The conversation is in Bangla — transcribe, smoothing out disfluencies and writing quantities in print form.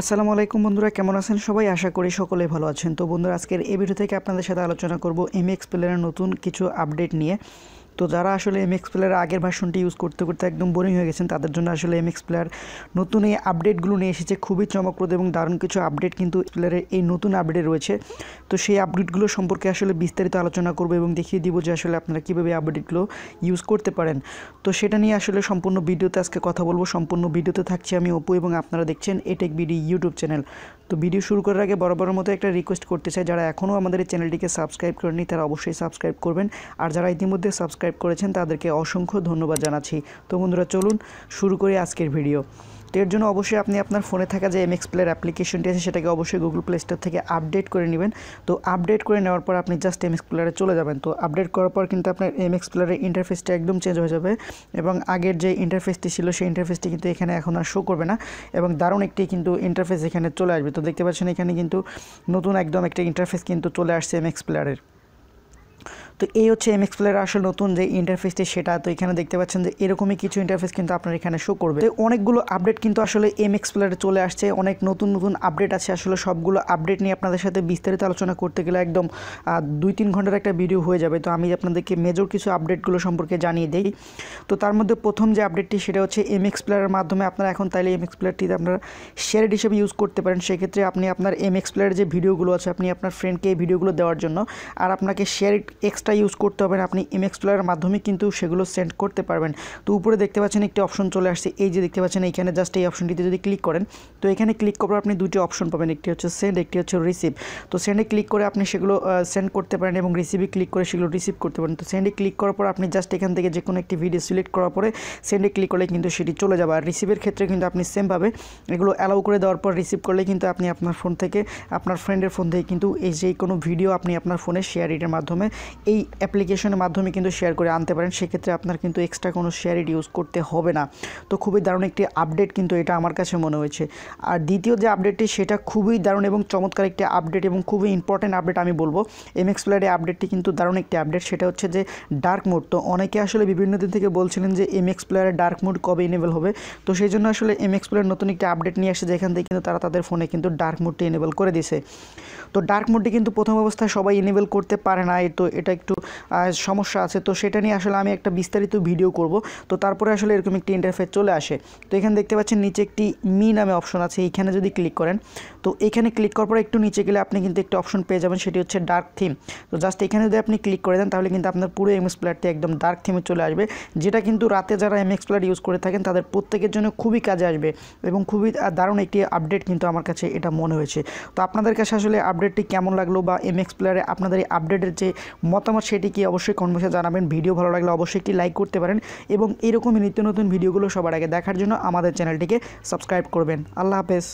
আসসালামু আলাইকুম বন্ধুরা, কেমন আছেন সবাই? আশা করি সকলেই ভালো আছেন। তো বন্ধুরা, আজকের এই ভিডিও থেকে আপনাদের সাথে আলোচনা করব এমএক্স প্লেয়ারের নতুন কিছু আপডেট নিয়ে। তো যারা আসলে এমএক্স প্লেয়ারের আগের ভার্সনটি ইউজ করতে করতে একদম বোরিং হয়ে গেছেন, তাদের জন্য আসলে এমএক্স প্লেয়ার নতুন এই আপডেটগুলো নিয়ে এসেছে। খুবই চমকপ্রদ এবং দারুণ কিছু আপডেট কিন্তু প্লেয়ারের এই নতুন আপডেটে রয়েছে। তো সেই আপডেটগুলো সম্পর্কে আসলে বিস্তারিত আলোচনা করব এবং দেখিয়ে দিব যে আসলে আপনারা কীভাবে আপডেটগুলো ইউজ করতে পারেন। তো সেটা নিয়ে আসলে সম্পূর্ণ ভিডিওতে আজকে কথা বলবো। সম্পূর্ণ ভিডিওতে থাকছি আমি অপু এবং আপনারা দেখছেন এটেক বিডি ইউটিউব চ্যানেল। তো ভিডিও শুরু করার আগে বরাবরের মতো একটা রিকোয়েস্ট করতে চাই, যারা এখনও আমাদের এই চ্যানেলটিকে সাবস্ক্রাইব করেননি তারা অবশ্যই সাবস্ক্রাইব করবেন, আর যারা ইতিমধ্যে সাবস্ক্রাইব করেছেন তাদেরকে অসংখ্য ধন্যবাদ জানাচ্ছি। তো বন্ধুরা, চলুন শুরু করি আজকের ভিডিও। তো এর জন্য অবশ্যই আপনি আপনার ফোনে থাকা যে এমএক্স প্লেয়ার অ্যাপ্লিকেশনটি আছে সেটাকে অবশ্যই গুগল প্লে স্টোর থেকে আপডেট করে নেবেন। তো আপডেট করে নেওয়ার পর আপনি জাস্ট এমএক্স প্লেয়ারে চলে যাবেন। তো আপডেট করার পর কিন্তু আপনার এমএক্স প্লেয়ারের ইন্টারফেসটা একদম চেঞ্জ হয়ে যাবে এবং আগের যে ইন্টারফেসটি ছিল সেই ইন্টারফেসটি কিন্তু এখানে এখন আর শো করবে না এবং দারুণ একটি কিন্তু ইন্টারফেস এখানে চলে আসবে। তো দেখতে পাচ্ছেন এখানে কিন্তু নতুন একদম একটা ইন্টারফেস কিন্তু চলে আসছে এমএক্স প্লেয়ারের। তো এই হচ্ছে এমএক্স প্লেয়ার আসলে নতুন যে ইন্টারফেসটি সেটা। তো এখানে দেখতে পাচ্ছেন যে এরকমই কিছু ইন্টারফেস কিন্তু আপনার এখানে শো করবে। তো অনেকগুলো আপডেট কিন্তু আসলে এমএক্স প্লেয়ারে চলে আসছে, অনেক নতুন নতুন আপডেট আছে। আসলে সবগুলো আপডেট নিয়ে আপনাদের সাথে বিস্তারিত আলোচনা করতে গেলে একদম 2-3 ঘন্টার একটা ভিডিও হয়ে যাবে। তো আমি আপনাদেরকে মেজর কিছু আপডেটগুলো সম্পর্কে জানিয়ে দিই। তো তার মধ্যে প্রথম যে আপডেটটি সেটা হচ্ছে এমএক্স প্লেয়ারের মাধ্যমে আপনারা এখন তাইলে এমএক্স প্লেয়ারটিতে আপনারা শেয়ারেড হিসেবে ইউজ করতে পারেন। সেক্ষেত্রে আপনি আপনার এমএক্স প্লেয়ারের যে ভিডিওগুলো আছে আপনি আপনার ফ্রেন্ডকে এই ভিডিওগুলো দেওয়ার জন্য আর আপনাকে শেয়ারেড এক্সট্রা ইউজ করতে হবে না, আপনি এমএক্স প্লেয়ারের মাধ্যমে কিন্তু সেগুলো সেন্ড করতে পারবেন। তো উপরে দেখতে পাচ্ছেন একটি অপশন চলে আসছে, এই যে দেখতে পাচ্ছেন এইখানে জাস্ট এই অপশনটিতে যদি ক্লিক করেন, তো এখানে ক্লিক করার আপনি দুটি অপশন পাবেন, একটি হচ্ছে সেন্ড, একটি হচ্ছে রিসিভ। তো সেন্ডে ক্লিক করে আপনি সেগুলো সেন্ড করতে পারেন এবং রিসিভে ক্লিক করে সেগুলো রিসিভ করতে পারেন। তো সেন্ডে ক্লিক করার পর আপনি জাস্ট এখান থেকে যে কোনো একটি ভিডিও সিলেক্ট করার পরে সেন্ডে ক্লিক করলে কিন্তু সেটি চলে যাবে। আর রিসিভের ক্ষেত্রে কিন্তু আপনি সেমভাবে এগুলো অ্যালাউ করে দেওয়ার পর রিসিভ করলে কিন্তু আপনি আপনার ফোন থেকে আপনার ফ্রেন্ডের ফোন থেকে কিন্তু এই যে কোনো ভিডিও আপনি আপনার ফোনে শেয়ার ইটের মাধ্যমে এই অ্যাপ্লিকেশনের মাধ্যমে কিন্তু শেয়ার করে আনতে পারেন। সেক্ষেত্রে আপনার কিন্তু এক্সট্রা কোনো শেয়ার ইট ইউজ করতে হবে না। তো খুবই দারুণ একটি আপডেট কিন্তু এটা আমার কাছে মনে হয়েছে। আর দ্বিতীয় যে আপডেটটি সেটা খুবই দারুণ এবং চমৎকার একটি আপডেট এবং খুবই ইম্পর্টেন্ট আপডেট আমি বলবো। এমএক্স প্লেয়ারের আপডেটটি কিন্তু দারুণ একটি আপডেট, সেটা হচ্ছে যে ডার্ক মোড। তো অনেকে আসলে বিভিন্ন দিন থেকে বলছিলেন যে এমএক্স প্লেয়ারের ডার্ক মোড কবে এনেবল হবে। তো সেই জন্য আসলে এমএক্স প্লেয়ার নতুন একটি আপডেট নিয়ে আসে, যেখান থেকে কিন্তু তারা তাদের ফোনে কিন্তু ডার্ক মোডটি এনেবল করে দিছে। তো ডার্ক মোডটি কিন্তু প্রথম অবস্থায় সবাই এনেবল করতে পারে না, তো এটা একটু সমস্যা আছে। তো সেটা নিয়ে আসলে আমি একটা বিস্তারিত ভিডিও করব। তো তারপরে আসলে এরকম একটি ইন্টারফেস চলে আসে। তো এখানে দেখতে পাচ্ছেন নিচে একটি মি নামে অপশন আছে, এইখানে যদি ক্লিক করেন, তো এখানে ক্লিক করার পর একটু নিচে গেলে আপনি কিন্তু একটা অপশন পেয়ে যাবেন, সেটি হচ্ছে ডার্ক থিম। তো জাস্ট এখানে যদি আপনি ক্লিক করে দেন তাহলে কিন্তু আপনার পুরো এমএক্স প্লেয়ারটি একদম ডার্ক থিমে চলে আসবে, যেটা কিন্তু রাতে যারা এমএক্স প্লেয়ার ইউজ করে থাকেন তাদের প্রত্যেকের জন্য খুবই কাজে আসবে এবং খুবই দারুণ একটি আপডেট কিন্তু আমার কাছে এটা মনে হয়েছে। তো আপনাদের কাছে আসলে আপডেটটি কেমন লাগলো বা এমএক্স প্লেয়ারে আপনাদের এই আপডেটের যে মতামত সেটি কি অবশ্যই কমেন্ট বক্সে জানাবেন। ভিডিও ভালো লাগলে অবশ্যই একটি লাইক করতে পারেন এবং এরকমই নিত্য নতুন ভিডিওগুলো সবার আগে দেখার জন্য আমাদের চ্যানেলটিকে সাবস্ক্রাইব করবেন। আল্লাহ হাফেজ।